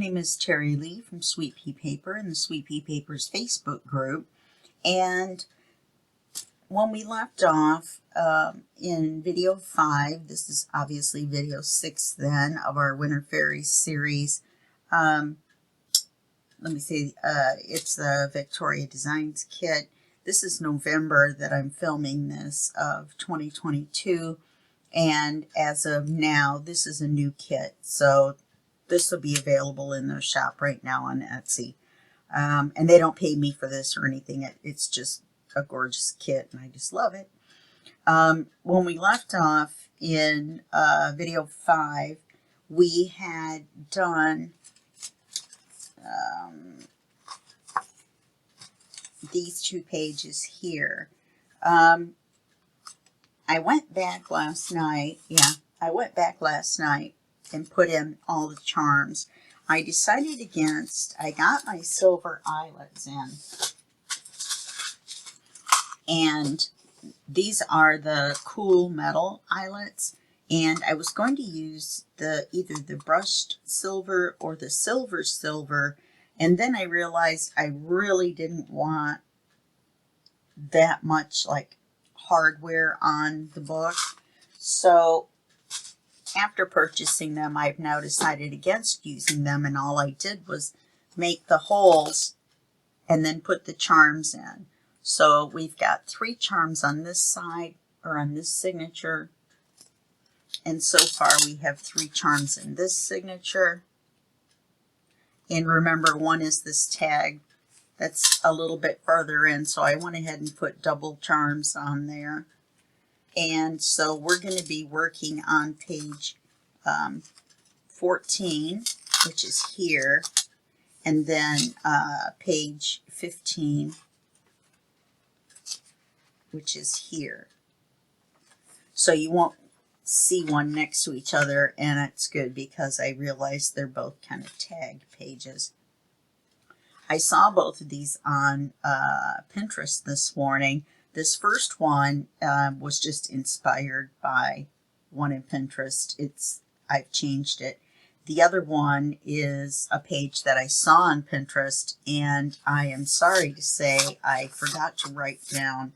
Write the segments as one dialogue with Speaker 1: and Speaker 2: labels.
Speaker 1: name is Terry Lee from Sweet Pea Paper and the Sweet Pea Papers Facebook group. And when we left off in video 5, this is obviously video 6 then of our Winter Fairies series. Let me see, it's the Victoria Designs kit. This is November that I'm filming this of 2022. And as of now, this is a new kit. So this will be available in the shop right now on Etsy. And they don't pay me for this or anything. It's just a gorgeous kit and I just love it. When we left off in video 5, we had done these 2 pages here. I went back last night. I went back last night and put in all the charms. I decided against, I got my silver eyelets in. And these are the cool metal eyelets. And I was going to use either the brushed silver or the silver. And then I realized I really didn't want that much like hardware on the book. So after purchasing them, I've now decided against using them, and all I did was make the holes and then put the charms in. So we've got 3 charms on this side, or on this signature, and so far we have 3 charms in this signature. And remember, one is this tag that's a little bit further in, so I went ahead and put double charms on there. And so we're going to be working on page 14, which is here, and then page 15, which is here. So you won't see one next to each other, and it's good because I realized they're both kind of tagged pages. I saw both of these on Pinterest this morning. This first one was just inspired by one in Pinterest. I've changed it. The other one is a page that I saw on Pinterest, and I am sorry to say I forgot to write down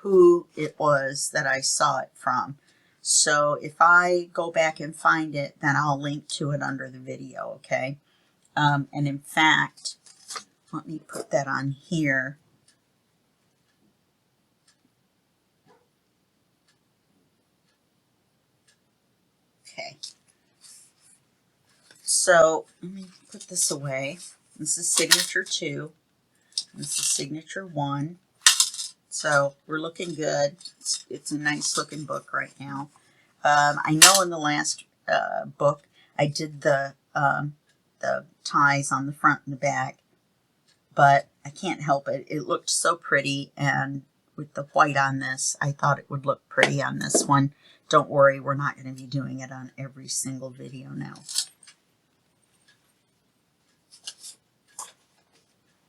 Speaker 1: who it was that I saw it from. So if I go back and find it, then I'll link to it under the video, okay? And in fact, let me put that on here. Okay. So let me put this away. This is signature 2. This is signature 1. So we're looking good. It's a nice looking book right now. I know in the last book I did the ties on the front and the back, but I can't help it. It looked so pretty, and with the white on this, I thought it would look pretty on this one. Don't worry, we're not going to be doing it on every single video now.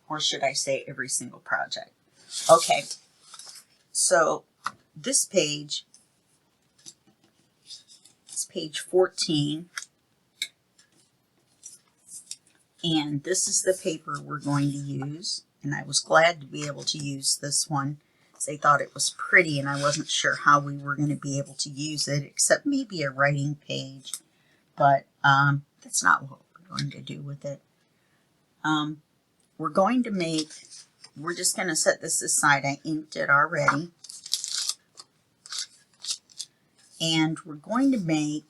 Speaker 1: Or should I say every single project? Okay, so this page is page 14. And this is the paper we're going to use. And I was glad to be able to use this one, because I thought it was pretty and I wasn't sure how we were going to be able to use it, except maybe a writing page. But that's not what we're going to do with it. We're just going to set this aside. I inked it already. And we're going to make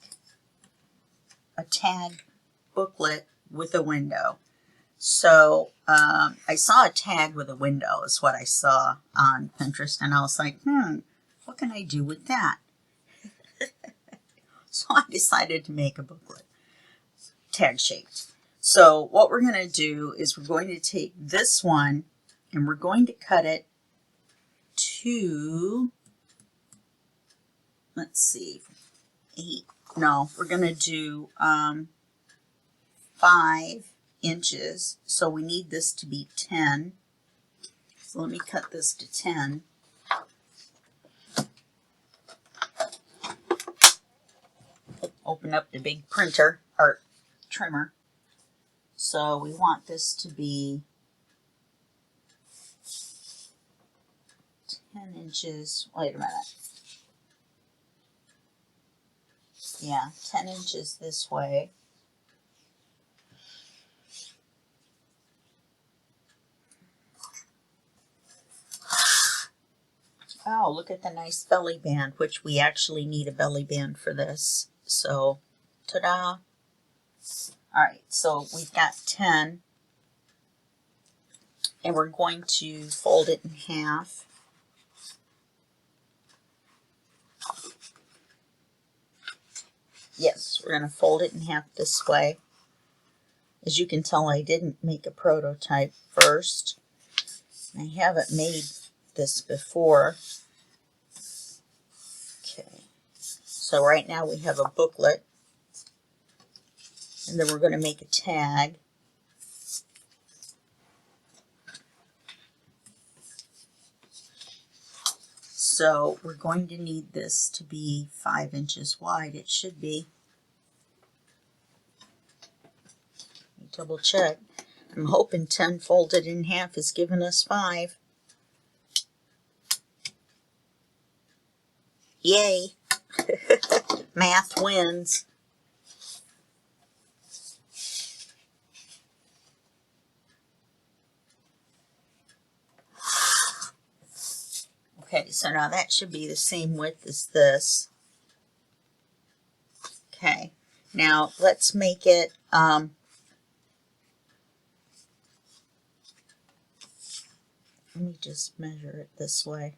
Speaker 1: a tag booklet with a window. So I saw a tag with a window is what I saw on Pinterest, and I was like, what can I do with that? So I decided to make a booklet, tag shaped. So what we're going to do is we're going to take this one and we're going to cut it to, let's see, 8. No, we're going to do 5 inches. So we need this to be 10. So let me cut this to 10. Open up the big printer or trimmer. So we want this to be 10 inches. Wait a minute. Yeah, 10 inches this way. Oh, look at the nice belly band, which we actually need a belly band for this. So, ta-da. All right, so we've got 10, and we're going to fold it in half. Yes, we're going to fold it in half this way. As you can tell, I didn't make a prototype first. I haven't made this before. Okay, so right now we have a booklet, and then we're going to make a tag. So we're going to need this to be 5 inches wide. It should be. Let me double check. I'm hoping 10 folded in half is giving us 5. Yay! Math wins. Okay, so now that should be the same width as this. Okay, now let's make it, let me just measure it this way.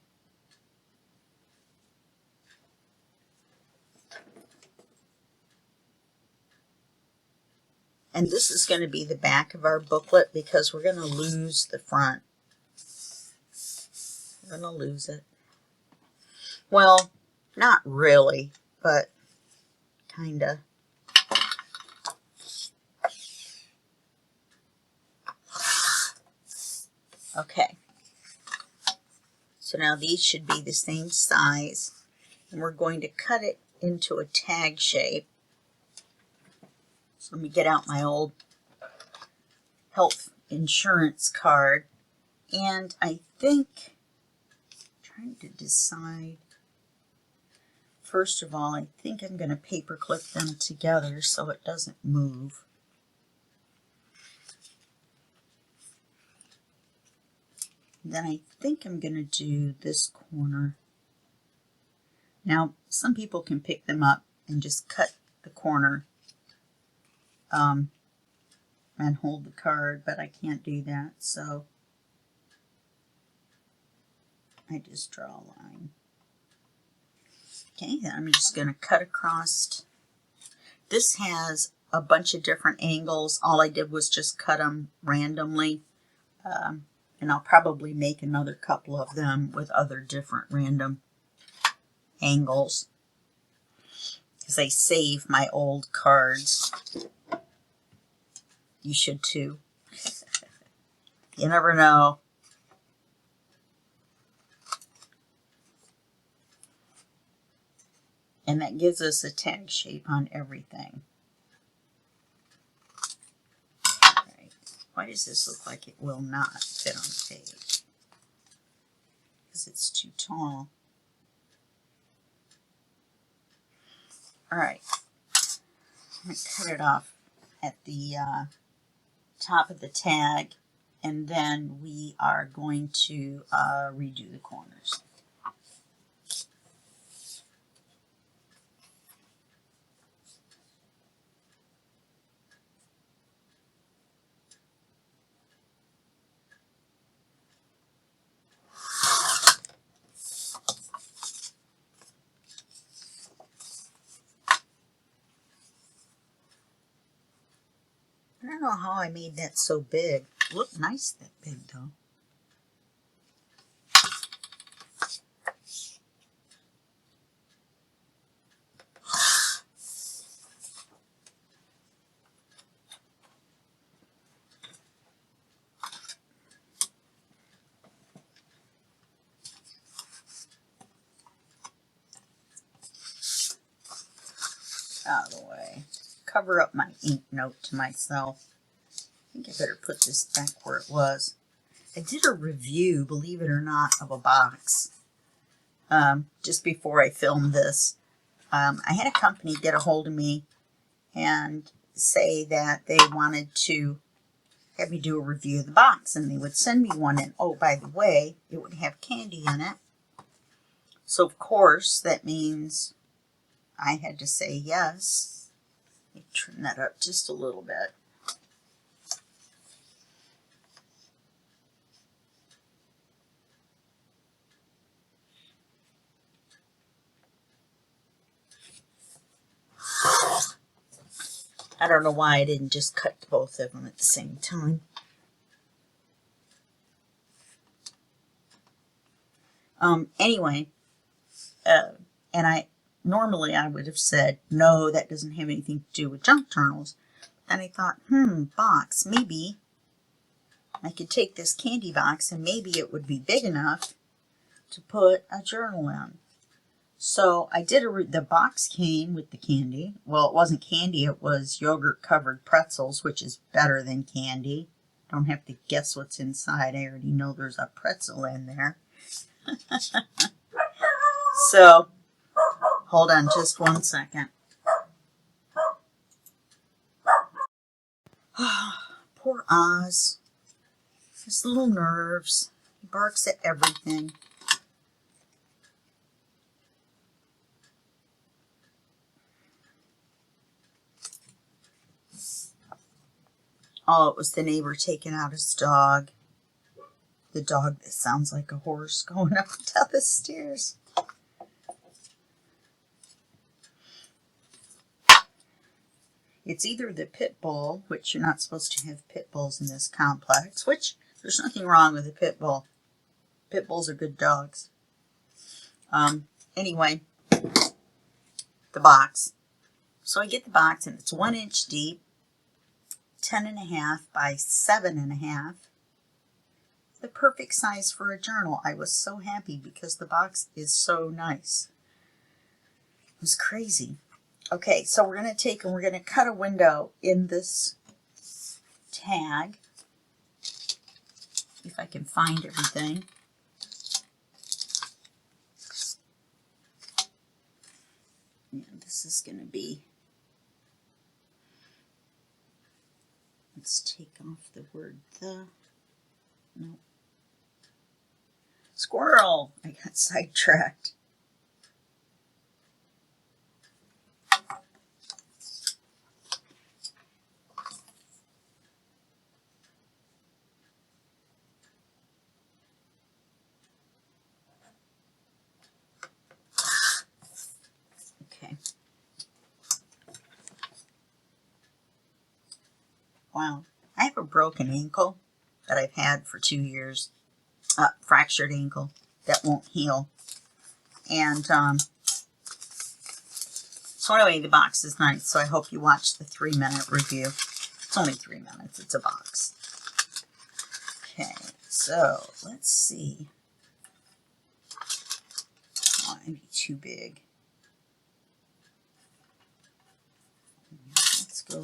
Speaker 1: And this is going to be the back of our booklet because we're going to lose the front. We're going to lose it. Well, not really, but kind of. Okay. So now these should be the same size. And we're going to cut it into a tag shape. So let me get out my old health insurance card. And I think, I'm trying to decide, first of all, I think I'm going to paper clip them together so it doesn't move. Then I think I'm going to do this corner. Now, some people can pick them up and just cut the corner and hold the card, but I can't do that, so I just draw a line. Okay, then I'm just going to cut across. This has a bunch of different angles. All I did was just cut them randomly, and I'll probably make another couple of them with other different random angles because I save my old cards. You should too. You never know. And that gives us a tag shape on everything. All right. Why does this look like it will not fit on the page? Because it's too tall. All right. I'm going to cut it off at the top of the tag, and then we are going to redo the corners. I don't know how I made that so big. It looked nice that big though. Out of the way. Cover up my ink note to myself. think I better put this back where it was. I did a review, believe it or not, of a box just before I filmed this. I had a company get a hold of me and say that they wanted to have me do a review of the box, and they would send me one, and oh, by the way, it would have candy in it. So of course that means I had to say yes. Let me turn that up just a little bit. I don't know why I didn't just cut both of them at the same time. Anyway, and normally I would have said, no, that doesn't have anything to do with junk journals. And I thought, box, maybe I could take this candy box and maybe it would be big enough to put a journal in. So I did the box came with the candy. Well, it wasn't candy, it was yogurt covered pretzels, which is better than candy. Don't have to guess what's inside. I already know there's a pretzel in there. So, hold on just 1 second. Poor Oz. His little nerves. He barks at everything. Oh, it was the neighbor taking out his dog. The dog that sounds like a horse going up and down the stairs. It's either the pit bull, which you're not supposed to have pit bulls in this complex, which there's nothing wrong with a pit bull. Pit bulls are good dogs. Anyway, the box. So I get the box, and it's 1 inch deep, 10.5 by 7.5. The perfect size for a journal. I was so happy because the box is so nice. It was crazy. Okay, so we're going to take and we're going to cut a window in this tag. If I can find everything. And this is going to be, let's take off the word the. No. Squirrel! I got sidetracked. Okay. Wow. I have a broken ankle that I've had for 2 years. Fractured ankle that won't heal. And so anyway, the box is nice, so I hope you watch the 3-minute review. It's only 3 minutes. It's a box. Okay, so let's see. Oh, it might be too big. Let's go.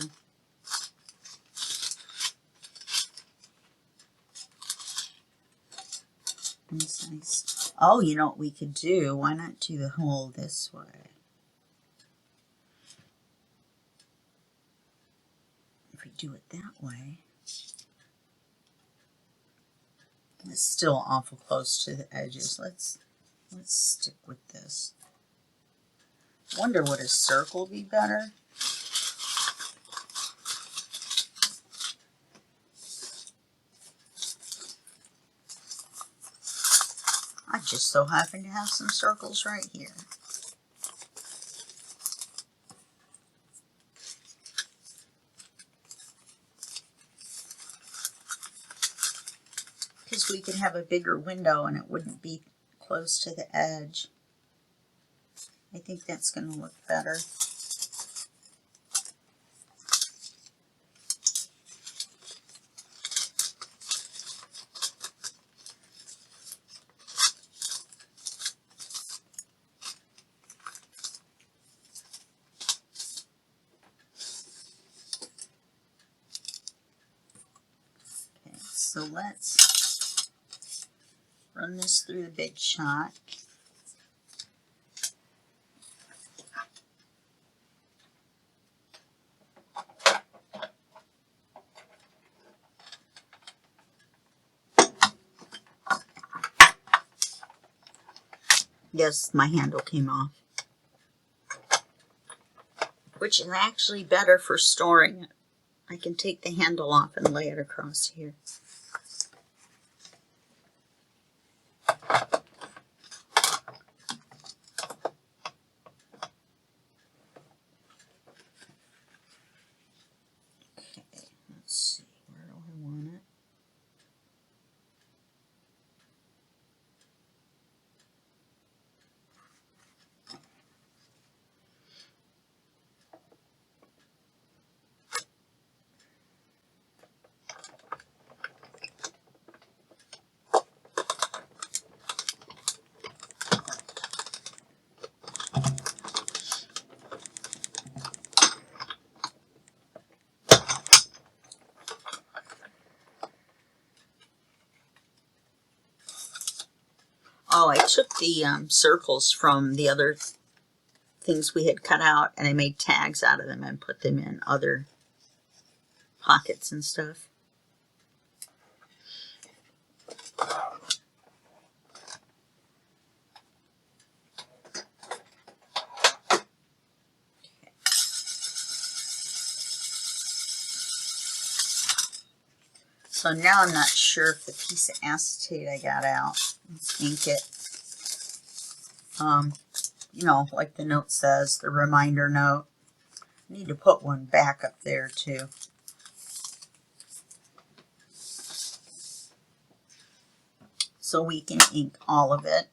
Speaker 1: That's nice. Oh, you know what we could do? Why not do the hole this way? If we do it that way, it's still awful close to the edges. Let's stick with this. Wonder would a circle be better? I just so happen to have some circles right here. Because we could have a bigger window and it wouldn't be close to the edge. I think that's going to look better. So let's run this through the Big Shot. Yes, my handle came off, which is actually better for storing it. I can take the handle off and lay it across here. Okay, let's see, where do I want it? Oh, I took the circles from the other things we had cut out, and I made tags out of them and put them in other pockets and stuff. So now I'm not sure if the piece of acetate I got out. Let's ink it. You know, like the note says, the reminder note. I need to put one back up there too. So we can ink all of it.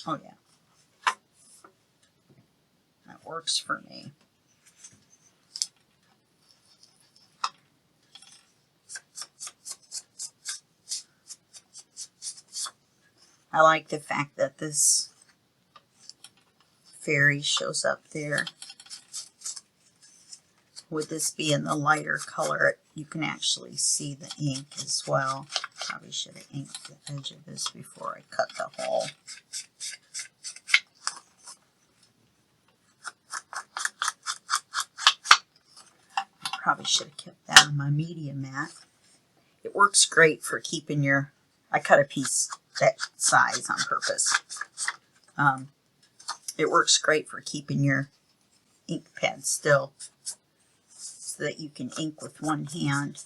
Speaker 1: Oh yeah. That works for me. I like the fact that this fairy shows up there. With this being the lighter color, you can actually see the ink as well. Probably should have inked the edge of this before I cut the hole. Probably should have kept that on my media mat. It works great for keeping your, I cut a piece that size on purpose. It works great for keeping your ink pad still so that you can ink with one hand.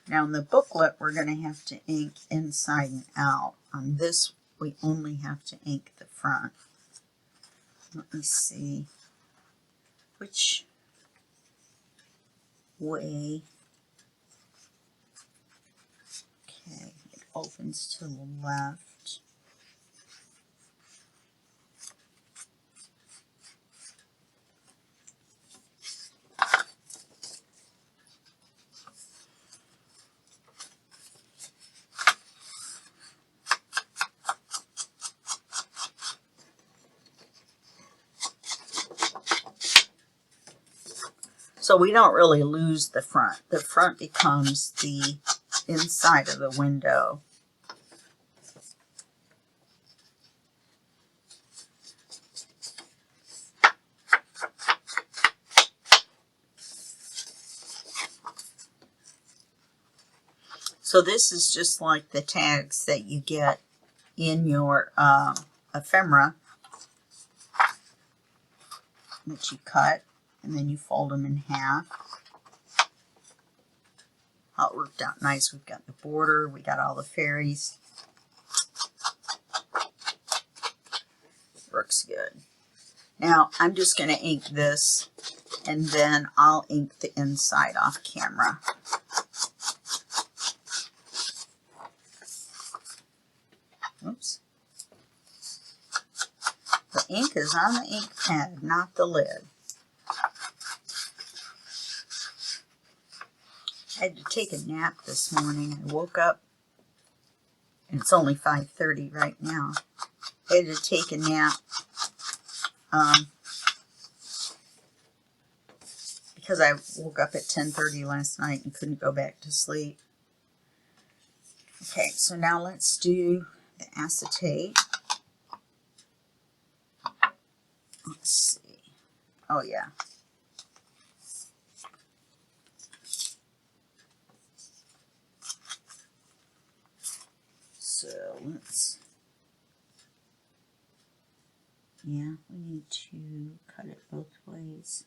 Speaker 1: Now in the booklet, we're going to have to ink inside and out. On this, we only have to ink the front. Let me see which way. Okay, it opens to the left. So we don't really lose the front. The front becomes the inside of the window. So this is just like the tags that you get in your ephemera that you cut, and then you fold them in half. How it worked out nice. We've got the border, we got all the fairies. Works good. Now I'm just going to ink this, and then I'll ink the inside off camera. Oops. The ink is on the ink pad, not the lid. I had to take a nap this morning. I woke up, and it's only 5:30 right now. I had to take a nap because I woke up at 10:30 last night and couldn't go back to sleep. Okay, so now let's do the acetate. Let's see. Oh, yeah. So let's, yeah, we need to cut it both ways.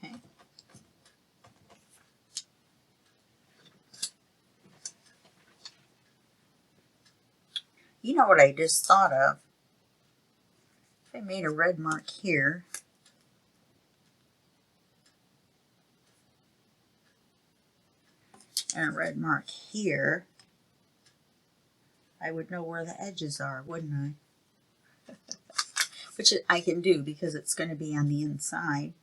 Speaker 1: Okay. You know what I just thought of? If I made a red mark here, and a red mark here, I would know where the edges are, wouldn't I? Which I can do because it's going to be on the inside.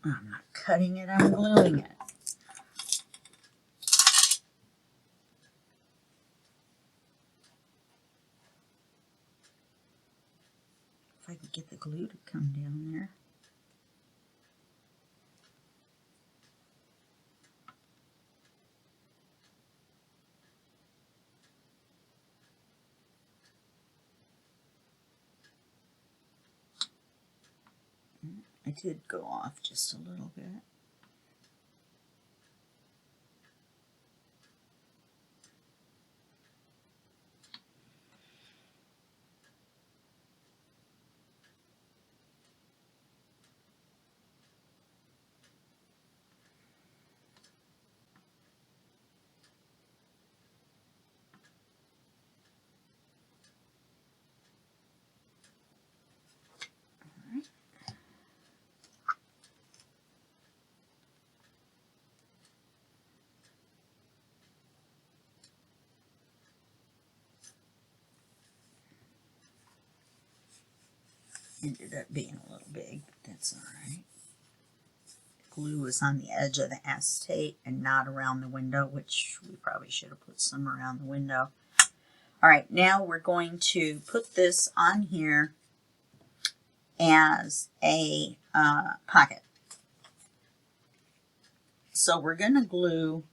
Speaker 1: I'm not cutting it, I'm gluing it. If I can get the glue to come down there. I did go off just a little bit. Ended up being a little big, but that's all right. Glue is on the edge of the acetate and not around the window, which we probably should have put some around the window. All right, now we're going to put this on here as a pocket. So we're going to glue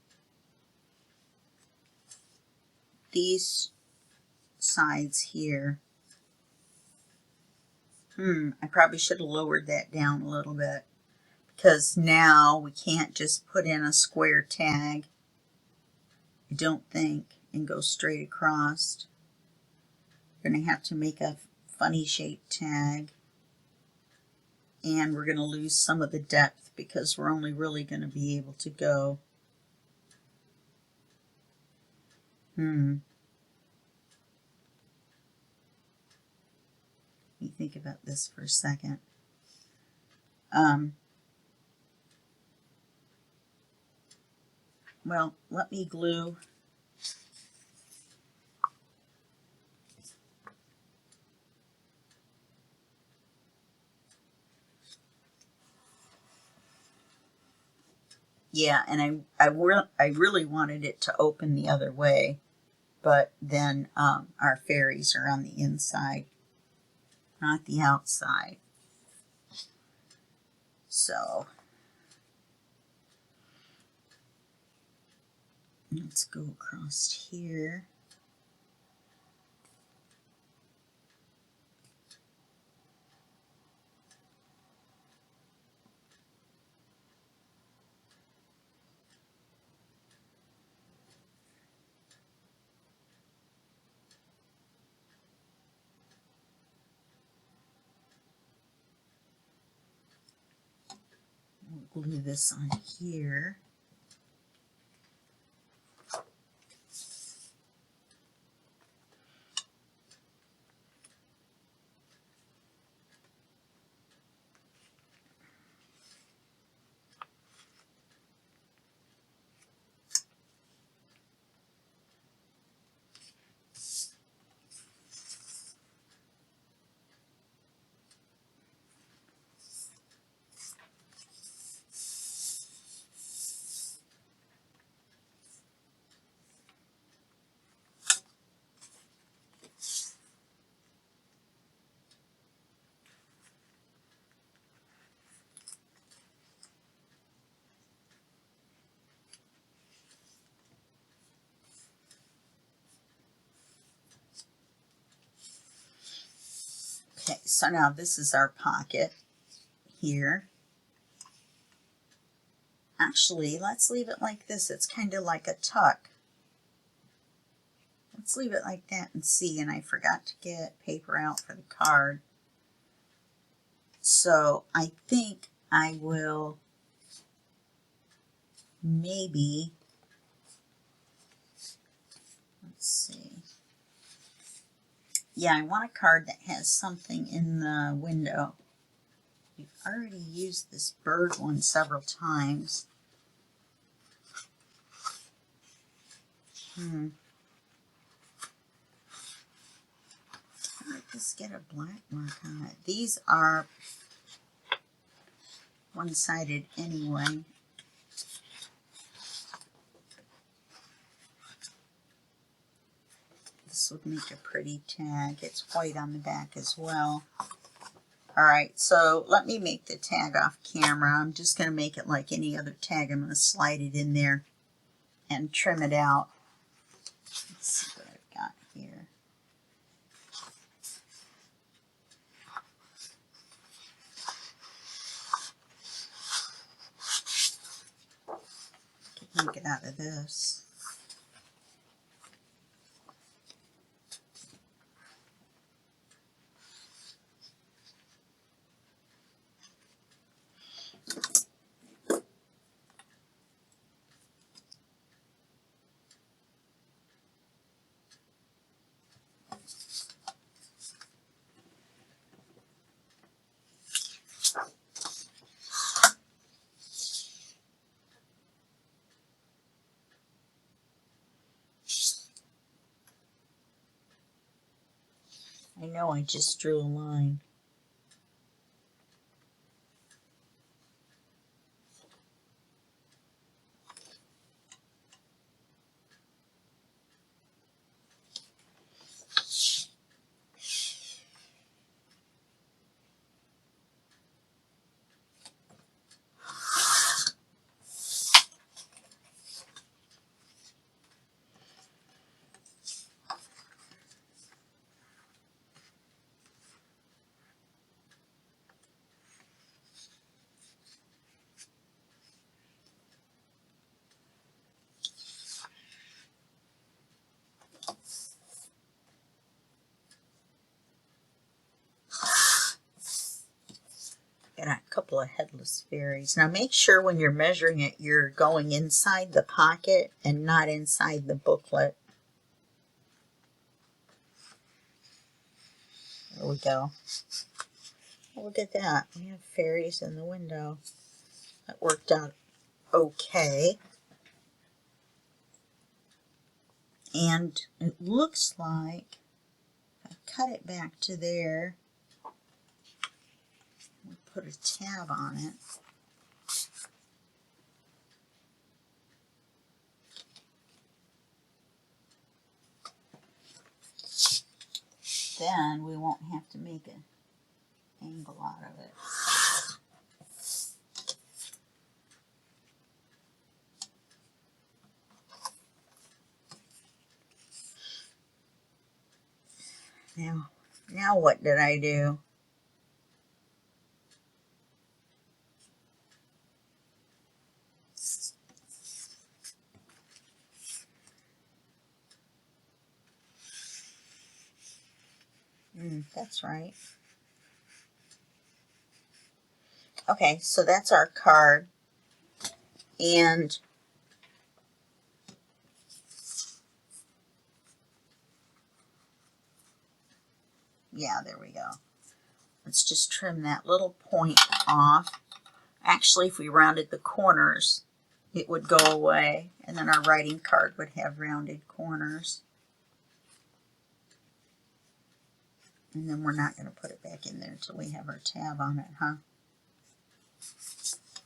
Speaker 1: these sides here. I probably should have lowered that down a little bit because now we can't just put in a square tag, I don't think, and go straight across. We're going to have to make a funny shaped tag, and we're going to lose some of the depth because we're only really going to be able to go Let me think about this for a second. Well, let me glue yeah, and I really wanted it to open the other way, but then our fairies are on the inside, not the outside. So Let's go across here. We'll glue this on here. Okay, so now this is our pocket here. Actually, let's leave it like this. It's kind of like a tuck. Let's leave it like that and see. And I forgot to get paper out for the card. So I think I will maybe, let's see. Yeah, I want a card that has something in the window. We've already used this bird one several times. Let's just get a black mark on it. These are one-sided anyway. This would make a pretty tag. It's white on the back as well. Alright, so let me make the tag off camera. I'm just going to make it like any other tag. I'm going to slide it in there and trim it out. Let's see what I've got here. Can get out of this. I know I just drew a line. Got a couple of headless fairies. Now make sure when you're measuring it, you're going inside the pocket and not inside the booklet. There we go. Look at that. We have fairies in the window. That worked out okay. And it looks like if I cut it back to there, we put a tab on it. Then we won't have to make an angle out of it. Now what did I do? That's right. Okay, so that's our card. And yeah, there we go. Let's just trim that little point off. Actually, if we rounded the corners, it would go away, and then our writing card would have rounded corners. And then we're not going to put it back in there until we have our tab on it, huh?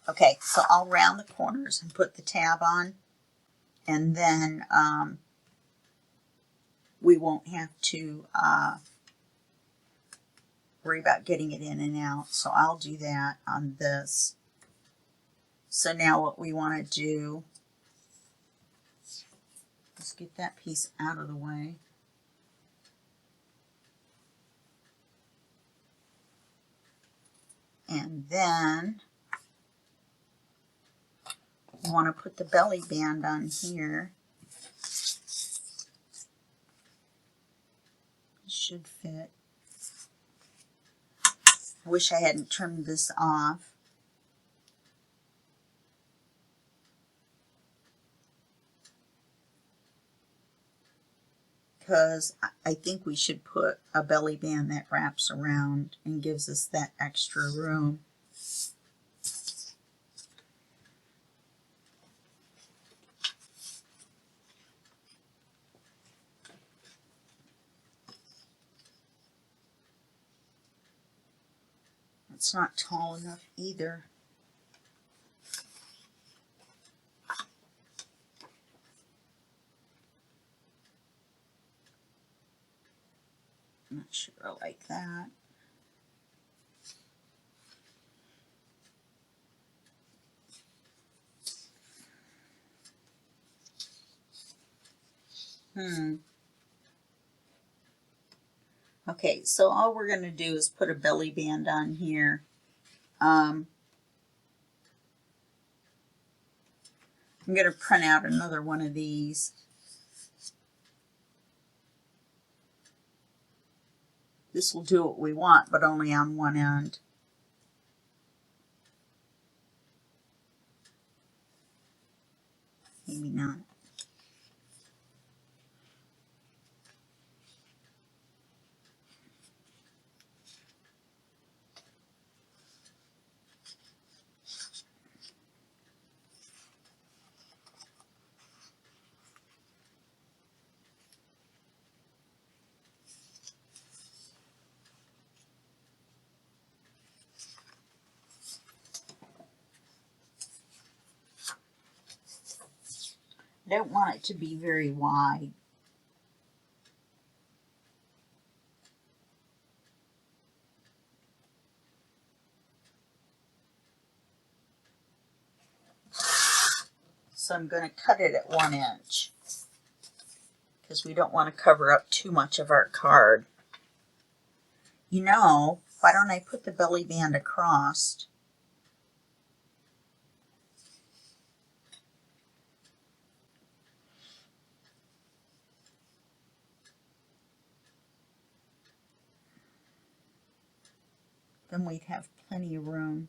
Speaker 1: Okay, so I'll round the corners and put the tab on, and then we won't have to worry about getting it in and out. So I'll do that on this. So now what we want to do, let's get that piece out of the way. And then you want to put the belly band on here. It should fit. I wish I hadn't trimmed this off. Because I think we should put a belly band that wraps around and gives us that extra room. It's not tall enough either. I'm not sure I like that. Okay, so all we're going to do is put a belly band on here. I'm going to print out another one of these. This will do what we want, but only on one end. Maybe not. I don't want it to be very wide. So I'm going to cut it at 1 inch because we don't want to cover up too much of our card. You know, why don't I put the belly band across? Then we'd have plenty of room.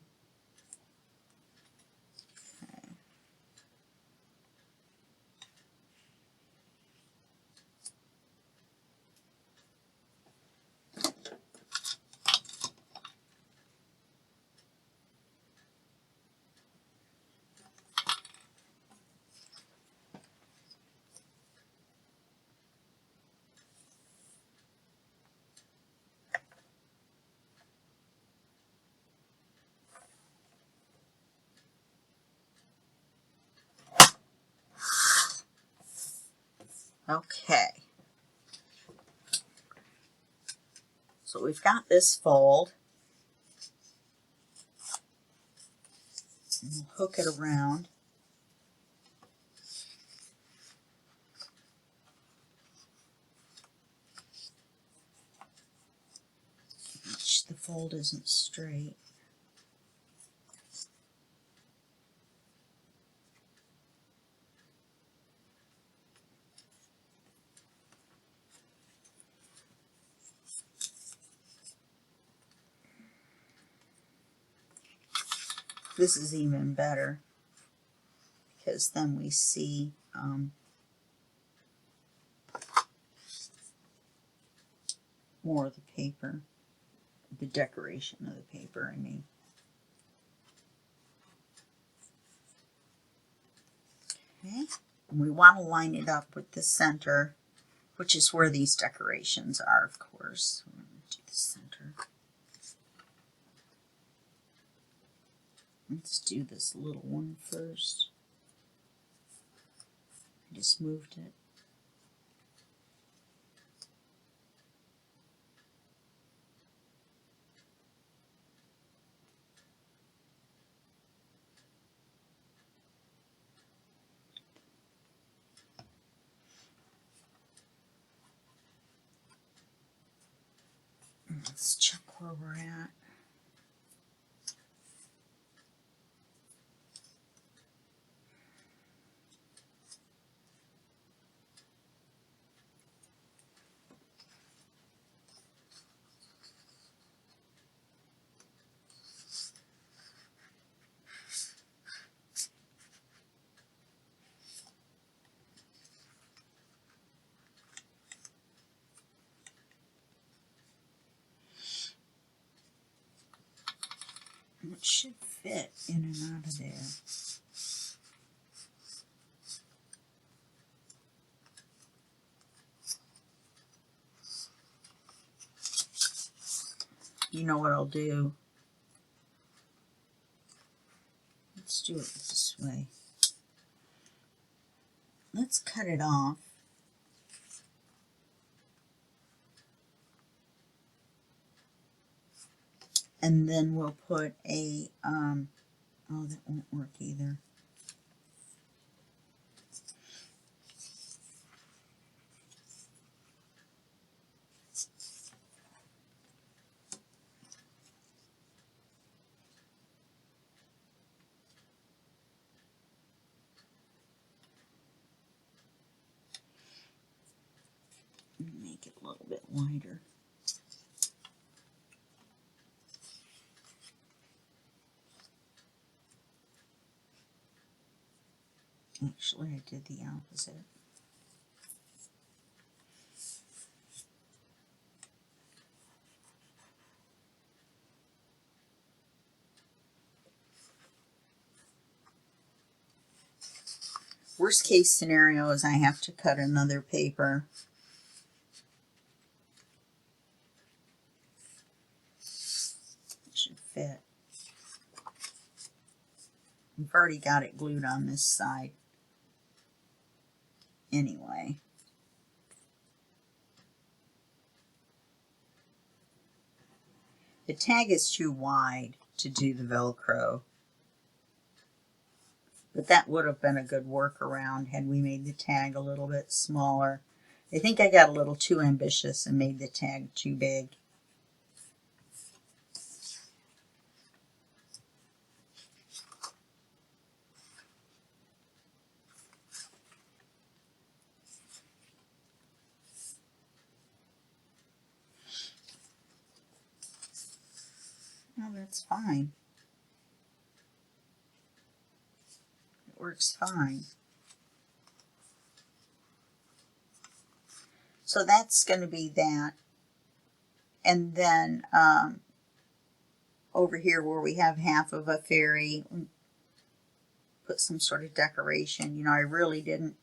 Speaker 1: Okay. So we've got this fold. And we'll hook it around. Ouch, the fold isn't straight. This is even better because then we see more of the paper, the decoration of the paper, I mean. Okay, and we want to line it up with the center, which is where these decorations are, of course. We're going to do the center. Let's do this little one first. I just moved it. Let's check where we're at. It should fit in and out of there. You know what I'll do? Let's do it this way. Let's cut it off. And then we'll put a, oh, that won't work either. Make it a little bit wider. Actually, I did the opposite. Worst case scenario is I have to cut another paper. It should fit. I've already got it glued on this side anyway. The tag is too wide to do the Velcro, but that would have been a good workaround had we made the tag a little bit smaller. I think I got a little too ambitious and made the tag too big. No, that's fine. It works fine. So that's going to be that. And then over here where we have half of a fairy, put some sort of decoration. You know, I really didn't.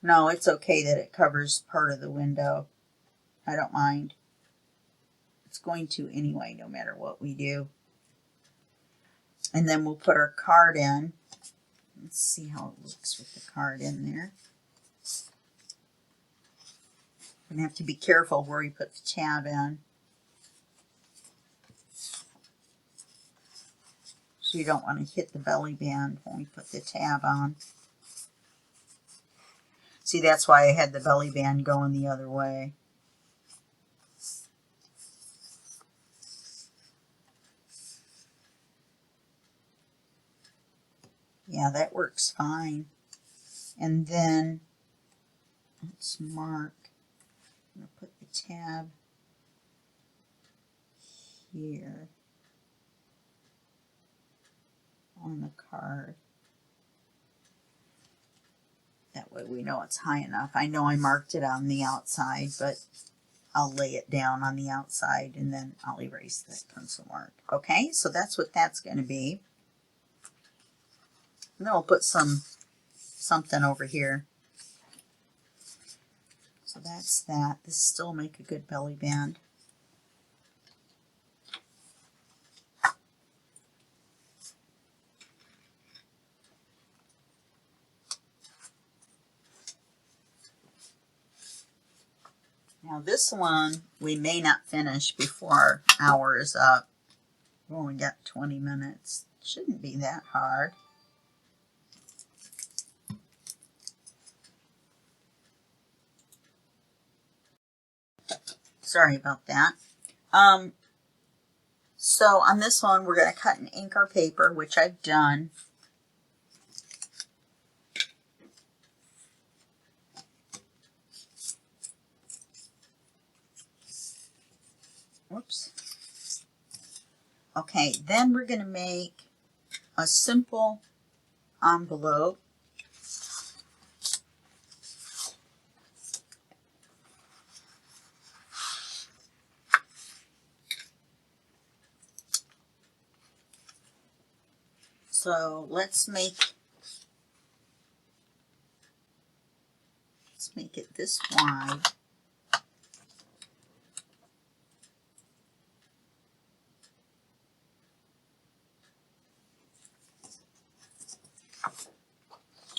Speaker 1: No, it's okay that it covers part of the window. I don't mind. It's going to anyway, no matter what we do. And then we'll put our card in. Let's see how it looks with the card in there. We're going to have to be careful where we put the tab in. So you don't want to hit the belly band when we put the tab on. See, that's why I had the belly band going the other way. Yeah, that works fine. And then let's mark. I'm going to put the tab here on the card. That way we know it's high enough. I know I marked it on the outside, but I'll lay it down on the outside and then I'll erase that pencil mark. Okay, so that's what that's going to be. And then we'll put something over here. So that's that. This still make a good belly band. Now this one we may not finish before our hour is up. We've only got 20 minutes. Shouldn't be that hard. Sorry about that. So on this one we're going to cut and ink our paper, which I've done. Whoops. Okay, then we're going to make a simple envelope. So let's make it this wide.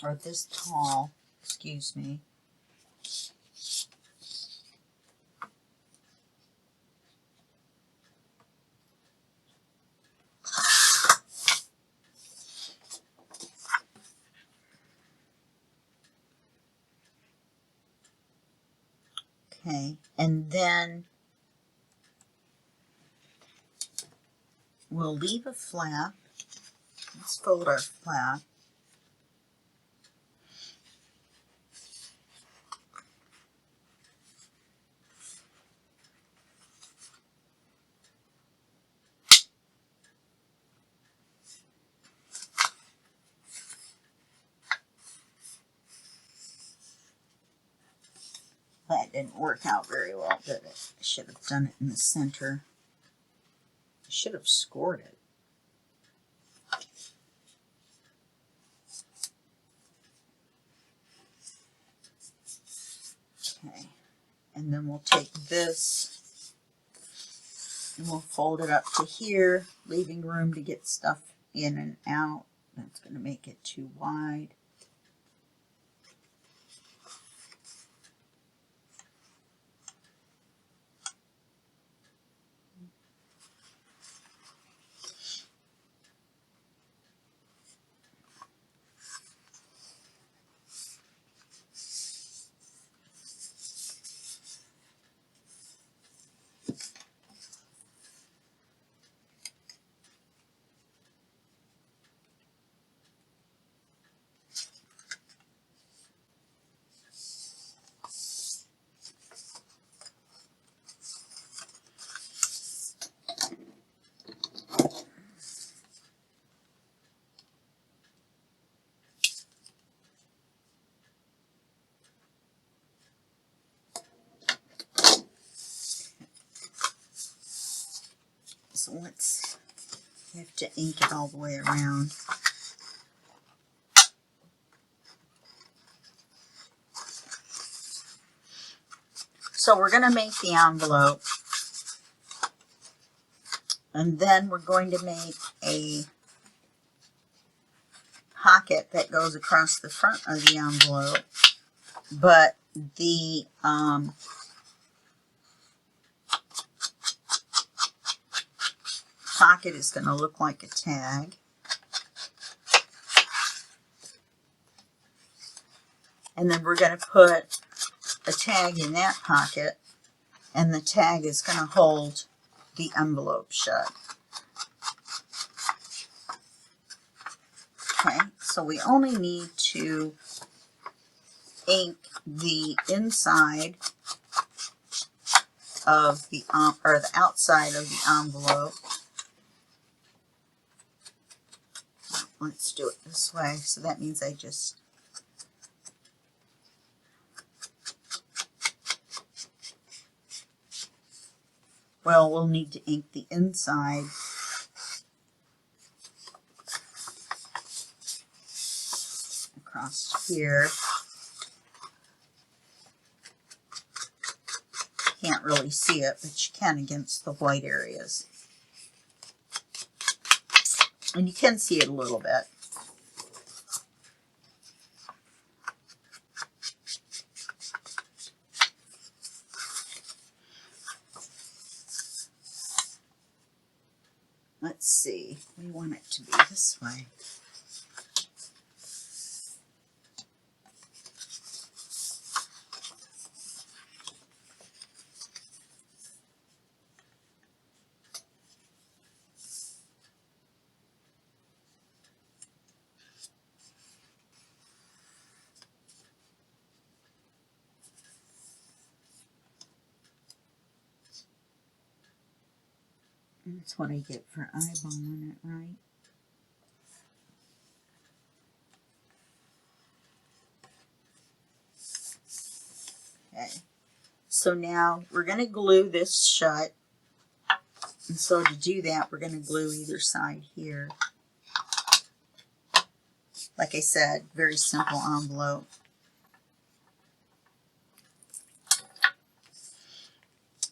Speaker 1: Or this tall, excuse me. Okay, and then we'll leave a flap. Let's fold our flap. That didn't work out very well, did it? I should have done it in the center. I should have scored it. Okay, and then we'll take this and we'll fold it up to here, leaving room to get stuff in and out. That's going to make it too wide. So we have to ink it all the way around. So we're going to make the envelope, and then we're going to make a pocket that goes across the front of the envelope, but the pocket is going to look like a tag. And then we're going to put a tag in that pocket, and the tag is going to hold the envelope shut. Okay, So we only need to ink the inside of the or the outside of the envelope. Let's do it this way. So that means I just we'll need to ink the inside. Across here. Can't really see it, but you can against the white areas. And you can see it a little bit. Let's see, we want it to be this way. That's what I get for eyeballing it, right? Okay. So now we're going to glue this shut. And so to do that, we're going to glue either side here. Like I said, very simple envelope.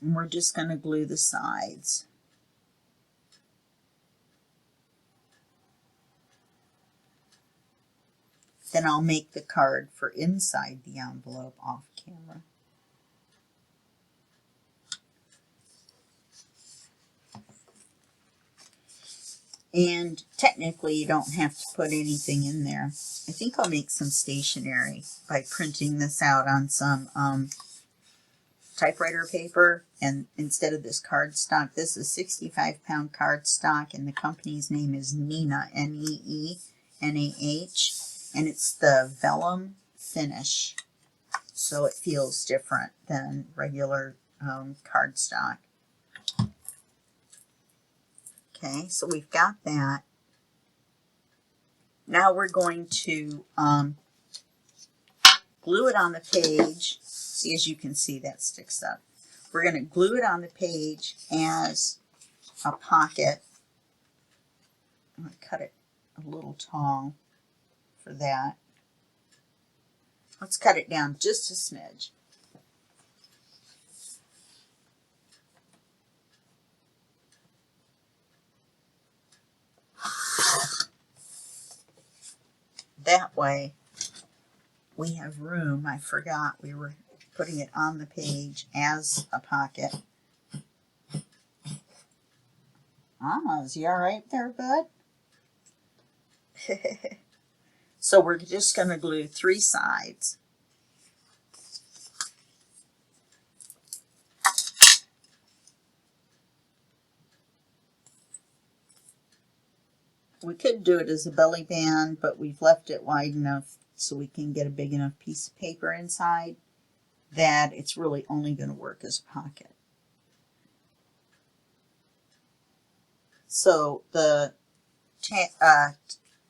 Speaker 1: And we're just going to glue the sides. Then I'll make the card for inside the envelope off camera. And technically you don't have to put anything in there. I think I'll make some stationery by printing this out on some typewriter paper, and instead of this cardstock, this is 65-pound cardstock, and the company's name is Neenah, N-E-E-N-A-H, and it's the vellum finish, so it feels different than regular cardstock. Okay, so we've got that. Now we're going to glue it on the page. See, as you can see, that sticks up. We're going to glue it on the page as a pocket. I'm going to cut it a little tall for that. Let's cut it down just a smidge. That way we have room. I forgot we were putting it on the page as a pocket. Ah, is he all right there, bud? So we're just going to glue 3 sides. We could do it as a belly band, but we've left it wide enough so we can get a big enough piece of paper inside that it's really only going to work as a pocket. So the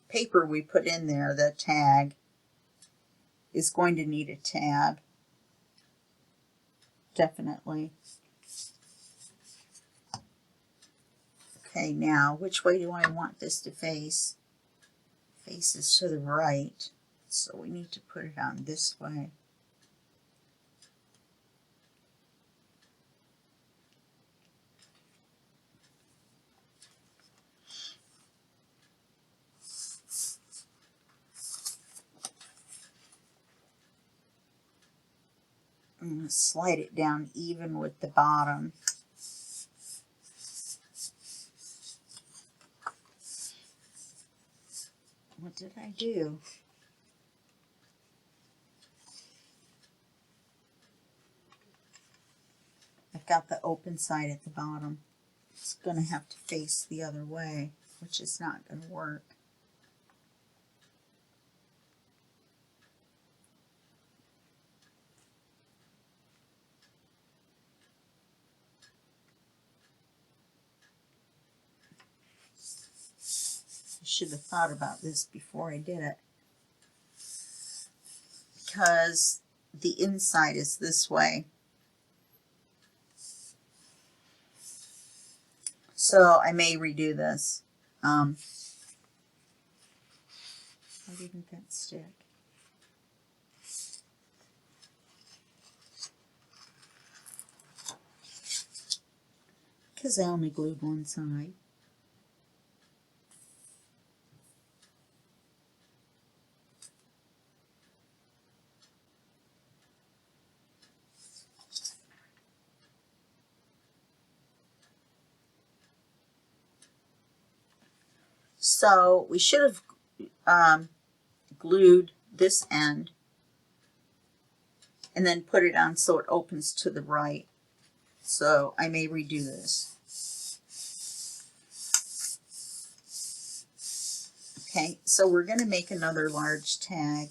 Speaker 1: paper we put in there, the tag, is going to need a tab, definitely. Okay, now which way do I want this to face? Faces to the right, so we need to put it on this way. I'm going to slide it down even with the bottom. What did I do? I've got the open side at the bottom. It's going to have to face the other way, which is not going to work. should have thought about this before I did it. Because the inside is this way. So I may redo this. Why didn't that stick? Because I only glued one side. So we should have glued this end and then put it on so it opens to the right. So I may redo this. Okay, so we're going to make another large tag.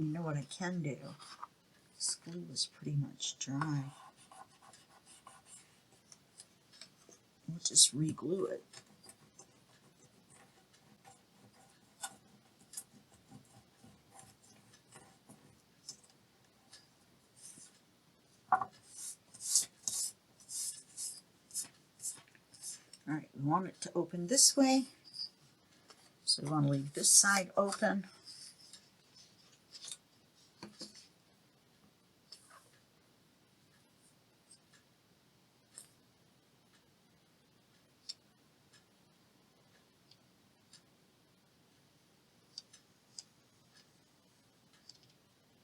Speaker 1: You know what I can do? This glue is pretty much dry. We'll just re-glue it. All right, we want it to open this way. So we want to leave this side open.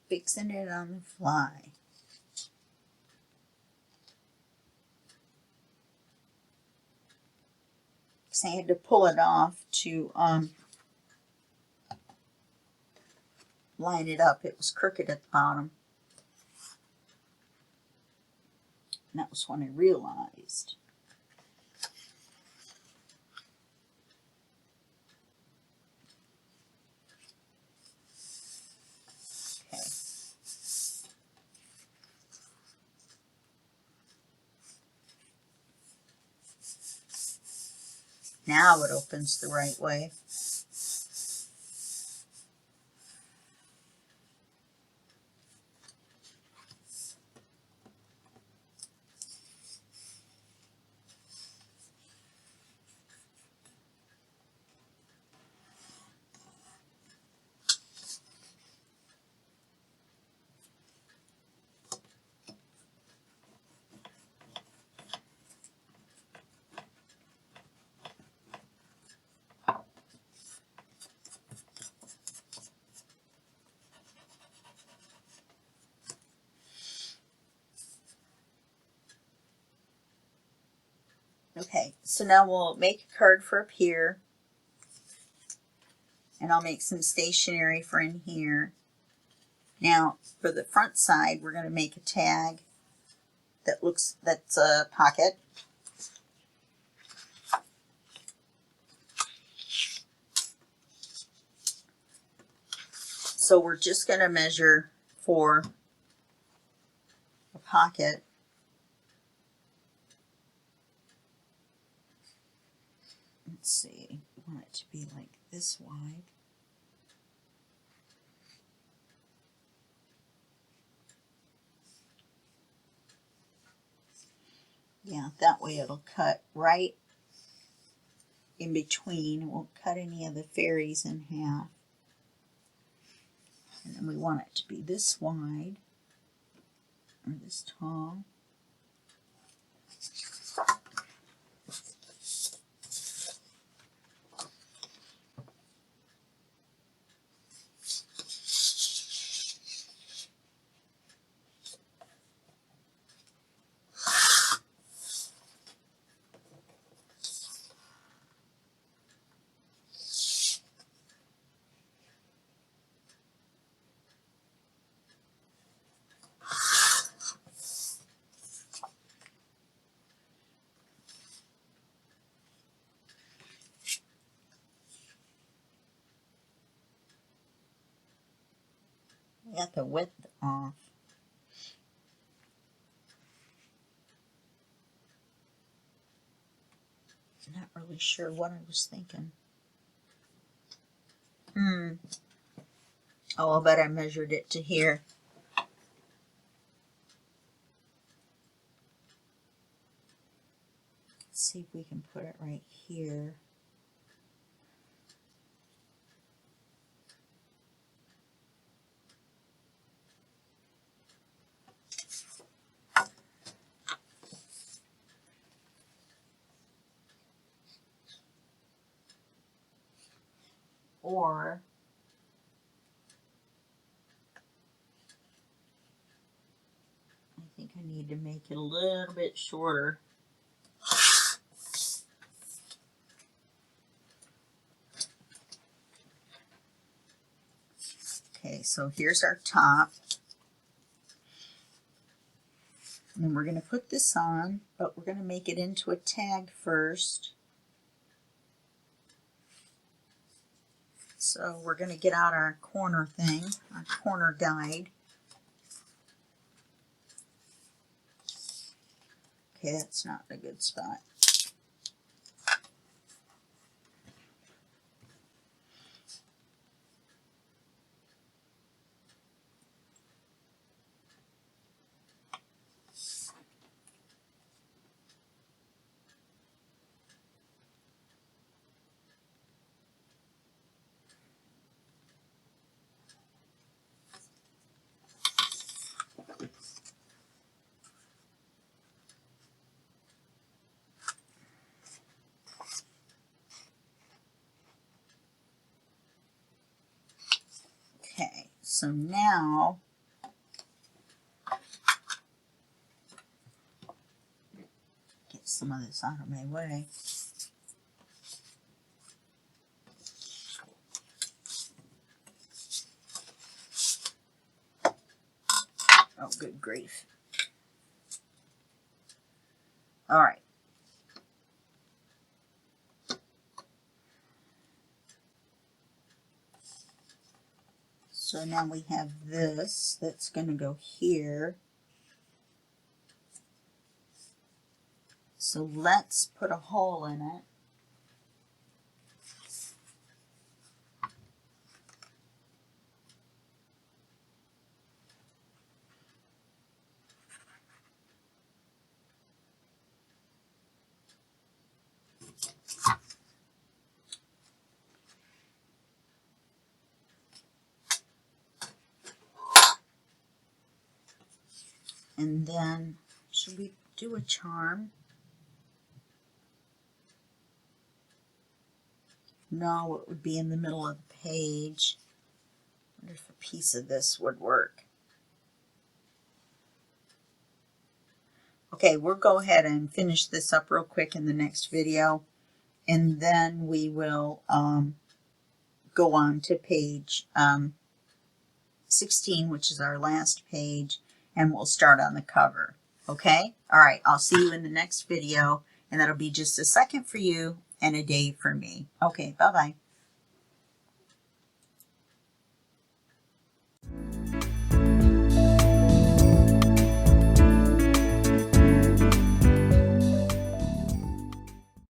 Speaker 1: Fixing it on the fly. Because I had to pull it off to line it up. It was crooked at the bottom. And that was when I realized. Okay. Now it opens the right way. Okay, so now we'll make a card for up here. And I'll make some stationery for in here. Now, for the front side, we're going to make a tag that's a pocket. So we're just going to measure for a pocket. Let's see, we want it to be like this wide. Yeah, that way it'll cut right in between. It won't cut any of the fairies in half. And then we want it to be this wide, or this tall. I got the width off. Not really sure what I was thinking. Oh, I'll bet I measured it to here. Let's see if we can put it right here. Or I think I need to make it a little bit shorter. Okay, so here's our top. And then we're going to put this on, but we're going to make it into a tag first. So we're going to get out our corner thing, our corner guide. Okay, that's not a good spot. Okay, so now get some of this out of my way. Oh, good grief. All right. So now we have this that's going to go here. So let's put a hole in it. And then, should we do a charm? No, it would be in the middle of the page. I wonder if a piece of this would work. Okay, we'll go ahead and finish this up real quick in the next video. And then we will go on to page 16, which is our last page, and we'll start on the cover. Okay? All right, I'll see you in the next video, and that'll be just a second for you and a day for me. Okay, bye-bye.